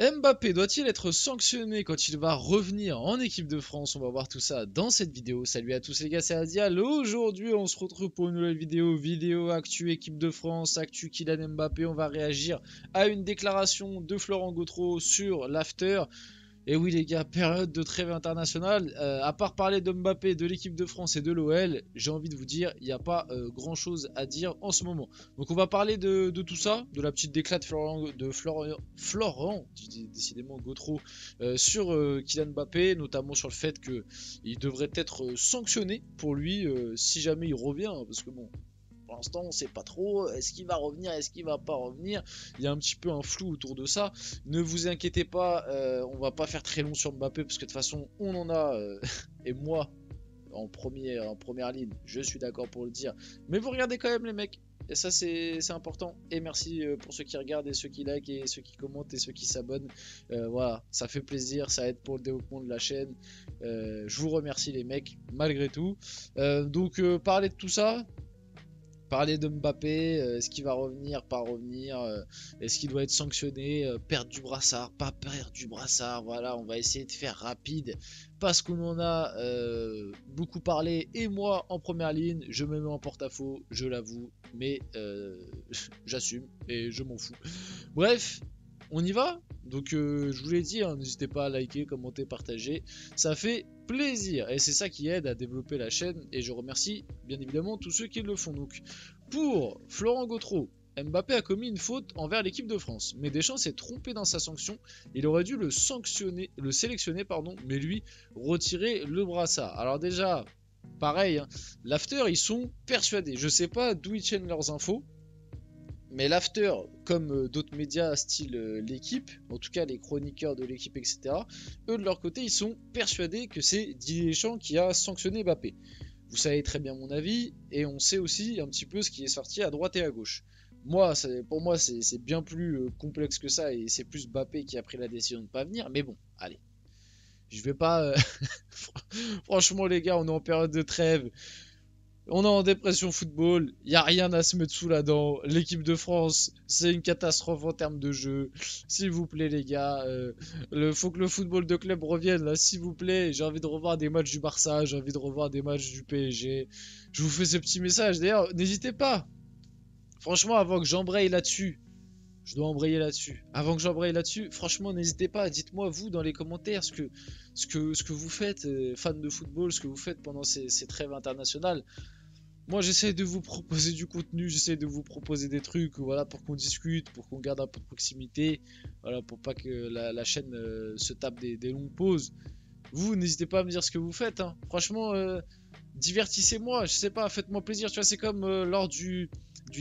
Mbappé doit-il être sanctionné quand il va revenir en équipe de France? On va voir tout ça dans cette vidéo. Salut à tous les gars, c'est Azial. Aujourd'hui, on se retrouve pour une nouvelle vidéo actu équipe de France, actu Kylian Mbappé. On va réagir à une déclaration de Florent Gautreau sur l'after. Et oui les gars, période de trêve internationale, à part parler de Mbappé, de l'équipe de France et de l'OL, j'ai envie de vous dire, il n'y a pas grand chose à dire en ce moment. Donc on va parler de tout ça, de la petite déclat de Florent, décidément Gautreau, sur Kylian Mbappé, notamment sur le fait qu'il devrait être sanctionné pour lui si jamais il revient, parce que bon... Pour l'instant, on ne sait pas trop. Est-ce qu'il va revenir? Est-ce qu'il va pas revenir? Il y a un petit peu un flou autour de ça. Ne vous inquiétez pas, on va pas faire très long sur Mbappé parce que de toute façon, on en a. Et moi, en première ligne, je suis d'accord pour le dire. Mais vous regardez quand même les mecs. Et ça, c'est important. Et merci pour ceux qui regardent et ceux qui likent et ceux qui commentent et ceux qui s'abonnent. Voilà, ça fait plaisir, ça aide pour le développement de la chaîne. Je vous remercie les mecs, malgré tout. Donc, parler de tout ça. Parler de Mbappé, est-ce qu'il va revenir, pas revenir, est-ce qu'il doit être sanctionné, perdre du brassard, pas perdre du brassard, voilà, on va essayer de faire rapide, parce qu'on en a beaucoup parlé, et moi, en première ligne, je me mets en porte-à-faux, je l'avoue, mais j'assume, et je m'en fous. Bref, on y va. Donc je vous l'ai dit, hein, n'hésitez pas à liker, commenter, partager, ça fait plaisir et c'est ça qui aide à développer la chaîne et je remercie bien évidemment tous ceux qui le font. Donc pour Florent Gautreau, Mbappé a commis une faute envers l'équipe de France, mais Deschamps s'est trompé dans sa sanction, il aurait dû le sélectionner, mais lui retirer le brassard. Alors déjà, pareil, hein, l'after ils sont persuadés, je sais pas d'où ils tiennent leurs infos. Mais l'after, comme d'autres médias style l'équipe, en tout cas les chroniqueurs de l'équipe, etc., eux de leur côté, ils sont persuadés que c'est Didier Deschamps qui a sanctionné Mbappé. Vous savez très bien mon avis, et on sait aussi un petit peu ce qui est sorti à droite et à gauche. Moi, pour moi, c'est bien plus complexe que ça, et c'est plus Mbappé qui a pris la décision de ne pas venir, mais bon, allez. Je vais pas... Franchement les gars, on est en période de trêve. On est en dépression football, il n'y a rien à se mettre sous la dent. L'équipe de France, c'est une catastrophe en termes de jeu. S'il vous plaît, les gars, faut que le football de club revienne là, s'il vous plaît. J'ai envie de revoir des matchs du Barça, j'ai envie de revoir des matchs du PSG. Je vous fais ce petit message. D'ailleurs, n'hésitez pas. Franchement, avant que j'embraye là-dessus, je dois embrayer là-dessus. Avant que j'embraye là-dessus, franchement, n'hésitez pas. Dites-moi, vous, dans les commentaires, ce que vous faites, fans de football, ce que vous faites pendant ces trêves internationales. Moi, j'essaie de vous proposer du contenu, j'essaie de vous proposer des trucs, voilà, pour qu'on discute, pour qu'on garde un peu de proximité, voilà, pour pas que la chaîne se tape des longues pauses. Vous, n'hésitez pas à me dire ce que vous faites, hein. Franchement, divertissez-moi, je sais pas, faites-moi plaisir. Tu vois, c'est comme lors du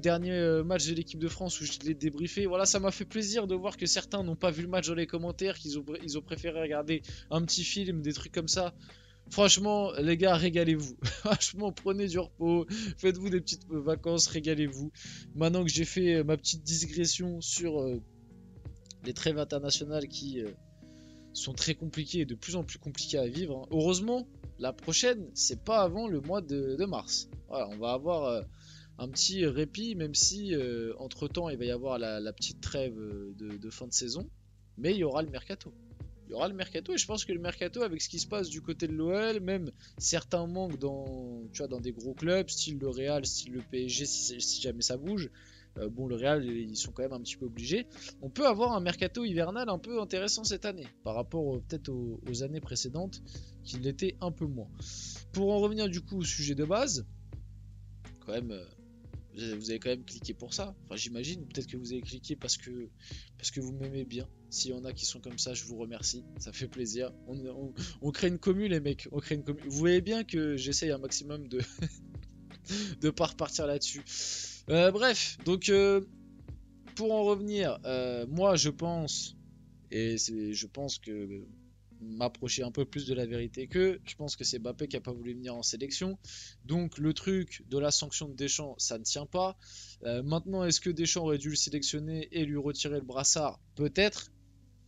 dernier match de l'équipe de France où je l'ai débriefé. Voilà, ça m'a fait plaisir de voir que certains n'ont pas vu le match dans les commentaires, ils ont préféré regarder un petit film, des trucs comme ça. Franchement, les gars, régalez-vous. Franchement, prenez du repos, faites-vous des petites vacances, régalez-vous. Maintenant que j'ai fait ma petite digression sur les trêves internationales qui sont très compliquées et de plus en plus compliquées à vivre, hein. Heureusement, la prochaine, c'est pas avant le mois de mars. Voilà, on va avoir un petit répit, même si entre-temps, il va y avoir la petite trêve de fin de saison. Mais il y aura le mercato. Il y aura le mercato et je pense que le mercato avec ce qui se passe du côté de l'OL, même certains manques dans des gros clubs, style le Real, style le PSG, si jamais ça bouge. Bon, le Real, ils sont quand même un petit peu obligés. On peut avoir un mercato hivernal un peu intéressant cette année, par rapport peut-être aux années précédentes, qui l'étaient un peu moins. Pour en revenir du coup au sujet de base, quand même, vous avez quand même cliqué pour ça. Enfin, j'imagine. Peut-être que vous avez cliqué parce que vous m'aimez bien. S'il y en a qui sont comme ça, je vous remercie. Ça fait plaisir. On crée une commune, les mecs. On crée une commune. Vous voyez bien que j'essaye un maximum de de pas repartir là-dessus. Bref, donc pour en revenir, moi je pense, je pense que m'approcher un peu plus de la vérité je pense que c'est Mbappé qui a pas voulu venir en sélection, donc le truc de la sanction de Deschamps ça ne tient pas. Maintenant, est-ce que Deschamps aurait dû le sélectionner et lui retirer le brassard? Peut-être.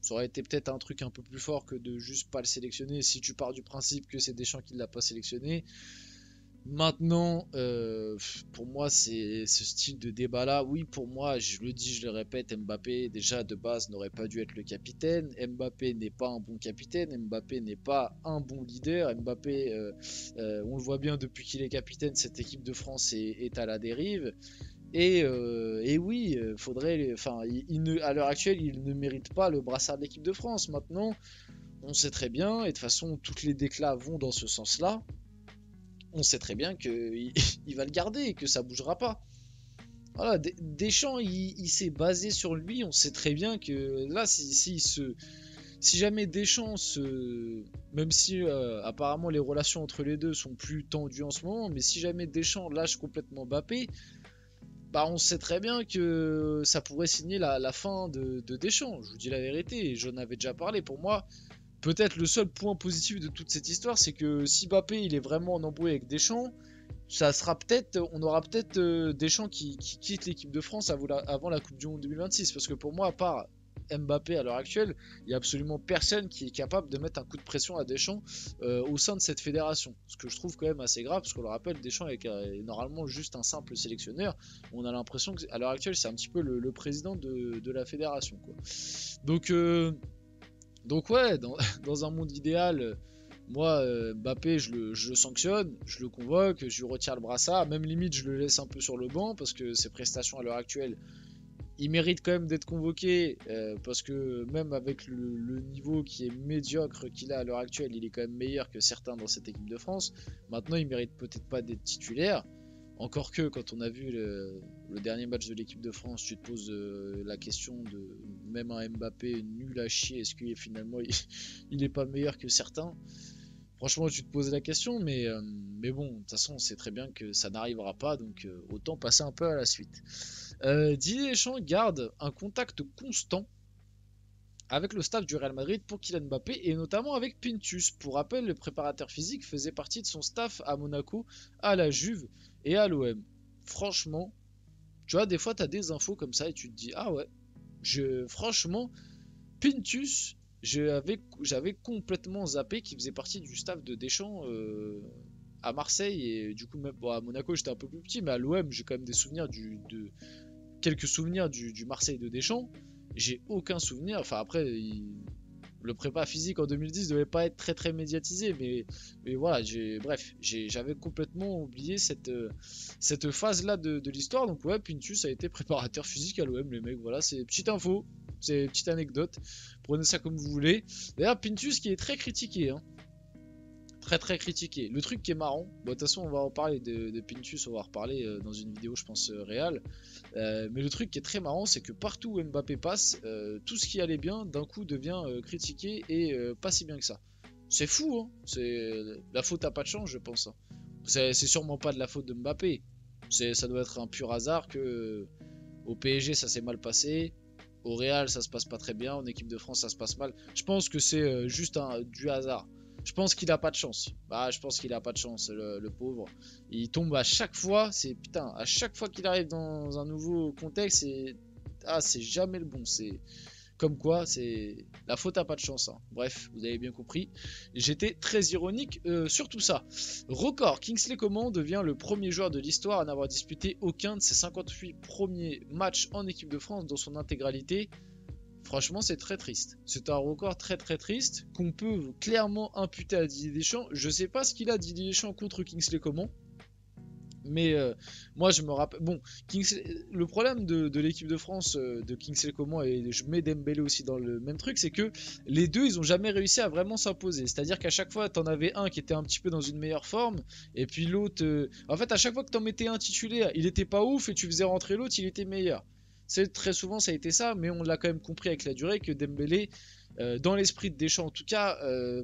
Ça aurait été peut-être un truc un peu plus fort que de juste pas le sélectionner. Si tu pars du principe que c'est Deschamps qui l'a pas sélectionné, Maintenant, pour moi, c'est ce style de débat-là. Oui, pour moi, je le dis, je le répète, Mbappé, déjà de base, n'aurait pas dû être le capitaine. Mbappé n'est pas un bon capitaine. Mbappé n'est pas un bon leader. Mbappé, on le voit bien depuis qu'il est capitaine, cette équipe de France est à la dérive. Et oui, faudrait, enfin, à l'heure actuelle, il ne mérite pas le brassard de l'équipe de France. Maintenant, on sait très bien, et de toute façon, toutes les déclats vont dans ce sens-là. On sait très bien qu'il il va le garder et que ça bougera pas. Voilà, Deschamps, il s'est basé sur lui. On sait très bien que là, si jamais Deschamps même si apparemment les relations entre les deux sont plus tendues en ce moment, mais si jamais Deschamps lâche complètement Mbappé, bah on sait très bien que ça pourrait signer la fin de Deschamps. Je vous dis la vérité, j'en avais déjà parlé. Pour moi, peut-être le seul point positif de toute cette histoire, c'est que si Mbappé il est vraiment en embrouille avec Deschamps, on aura peut-être Deschamps qui quitte l'équipe de France avant la Coupe du Monde 2026. Parce que pour moi, à part Mbappé à l'heure actuelle, il n'y a absolument personne qui est capable de mettre un coup de pression à Deschamps au sein de cette fédération. Ce que je trouve quand même assez grave, parce qu'on le rappelle, Deschamps est normalement juste un simple sélectionneur. On a l'impression qu'à l'heure actuelle, c'est un petit peu le président de la fédération, quoi. Donc, donc ouais, dans un monde idéal, moi, Mbappé, je le sanctionne, je le convoque, je lui retire le brassard, même limite, je le laisse un peu sur le banc parce que ses prestations à l'heure actuelle, il mérite quand même d'être convoqué parce que même avec le niveau qui est médiocre qu'il a à l'heure actuelle, il est quand même meilleur que certains dans cette équipe de France. Maintenant, il mérite peut-être pas d'être titulaire. Encore que quand on a vu le dernier match de l'équipe de France, tu te poses la question de même un Mbappé nul à chier, est-ce qu'il finalement il est pas meilleur que certains? Franchement, tu te poses la question, mais bon, de toute façon, on sait très bien que ça n'arrivera pas, donc autant passer un peu à la suite. Didier Deschamps garde un contact constant avec le staff du Real Madrid pour Kylian Mbappé et notamment avec Pintus. Pour rappel, le préparateur physique faisait partie de son staff à Monaco, à la Juve et à l'OM. Franchement, tu vois, des fois, tu as des infos comme ça et tu te dis, ah ouais, franchement, Pintus, j'avais complètement zappé qu'il faisait partie du staff de Deschamps à Marseille et du coup, même bon, à Monaco, j'étais un peu plus petit, mais à l'OM, j'ai quand même des souvenirs quelques souvenirs du Marseille de Deschamps. J'ai aucun souvenir. Enfin, après, le prépa physique en 2010 devait pas être très très médiatisé, mais voilà, j'avais complètement oublié cette phase-là de l'histoire. Donc, ouais, Pintus a été préparateur physique à l'OM, les mecs. Voilà, c'est petite info, c'est petite anecdote. Prenez ça comme vous voulez. D'ailleurs, Pintus qui est très critiqué, hein. Très très critiqué. Le truc qui est marrant, bon, de toute façon on va en parler de Pintus, on va en reparler dans une vidéo je pense réelle. Mais le truc qui est très marrant c'est que partout où Mbappé passe, tout ce qui allait bien d'un coup devient critiqué et pas si bien que ça. C'est fou, hein. C'est la faute à pas de chance je pense, hein. C'est sûrement pas de la faute de Mbappé. Ça doit être un pur hasard que au PSG ça s'est mal passé. Au Real ça se passe pas très bien, en équipe de France ça se passe mal. Je pense que c'est juste du hasard. Je pense qu'il a pas de chance. Bah, je pense qu'il a pas de chance, le pauvre. Il tombe à chaque fois. C'est putain, à chaque fois qu'il arrive dans un nouveau contexte, c'est jamais le bon. C'est comme quoi, c'est la faute à pas de chance, hein. Bref, vous avez bien compris. J'étais très ironique sur tout ça. Record, Kingsley Coman devient le premier joueur de l'histoire à n'avoir disputé aucun de ses 58 premiers matchs en équipe de France dans son intégralité. Franchement, c'est très triste. C'est un record très très triste qu'on peut clairement imputer à Didier Deschamps. Je sais pas ce qu'il a Didier Deschamps contre Kingsley Coman. Mais moi je me rappelle. Bon, le problème de l'équipe de France de Kingsley Coman et je mets Dembélé aussi dans le même truc, c'est que les deux ils ont jamais réussi à vraiment s'imposer. C'est-à-dire qu'à chaque fois t'en avais un qui était un petit peu dans une meilleure forme et puis l'autre. En fait, à chaque fois que t'en mettais un titulaire, il était pas ouf et tu faisais rentrer l'autre, il était meilleur. C'est très souvent ça a été ça, mais on l'a quand même compris avec la durée que Dembélé, dans l'esprit de Deschamps en tout cas,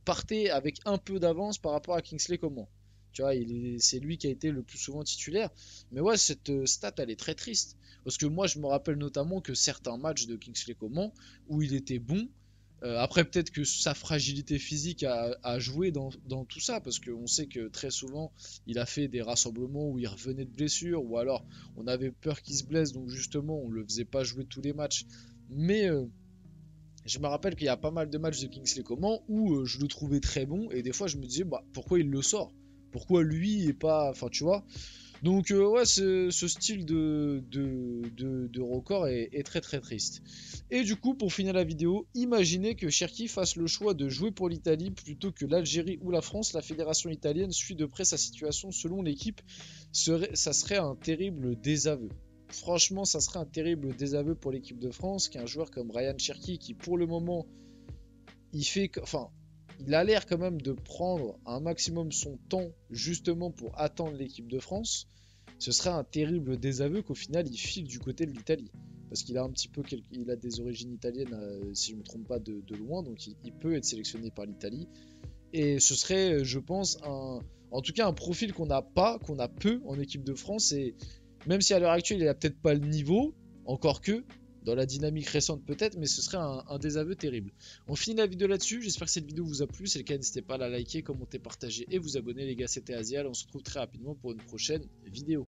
partait avec un peu d'avance par rapport à Kingsley Coman. Tu vois, c'est lui qui a été le plus souvent titulaire. Mais ouais, cette stat, elle est très triste. Parce que moi, je me rappelle notamment que certains matchs de Kingsley Coman, où il était bon, après peut-être que sa fragilité physique a joué dans tout ça, parce qu'on sait que très souvent, il a fait des rassemblements où il revenait de blessure, ou alors on avait peur qu'il se blesse, donc justement, on le faisait pas jouer tous les matchs. Mais je me rappelle qu'il y a pas mal de matchs de Kingsley Coman où je le trouvais très bon, et des fois je me disais, bah, pourquoi il le sort? Pourquoi lui et pas... Enfin, tu vois. Donc, ouais, ce style de record est très très triste. Et du coup, pour finir la vidéo, imaginez que Cherki fasse le choix de jouer pour l'Italie plutôt que l'Algérie ou la France. La fédération italienne suit de près sa situation selon l'équipe. Ça serait un terrible désaveu. Franchement, ça serait un terrible désaveu pour l'équipe de France qu'un joueur comme Ryan Cherki, qui pour le moment, il a l'air quand même de prendre un maximum son temps justement pour attendre l'équipe de France. Ce serait un terrible désaveu qu'au final il file du côté de l'Italie. Parce qu'il a un petit peu il a des origines italiennes, si je ne me trompe pas, de loin, donc il peut être sélectionné par l'Italie. Et ce serait, je pense, en tout cas un profil qu'on n'a peu en équipe de France. Et même si à l'heure actuelle il n'a peut-être pas le niveau, encore que, dans la dynamique récente peut-être, mais ce serait un désaveu terrible. On finit la vidéo là-dessus, j'espère que cette vidéo vous a plu, si c'est le cas n'hésitez pas à la liker, commenter, partager et vous abonner les gars, c'était Azial, on se retrouve très rapidement pour une prochaine vidéo.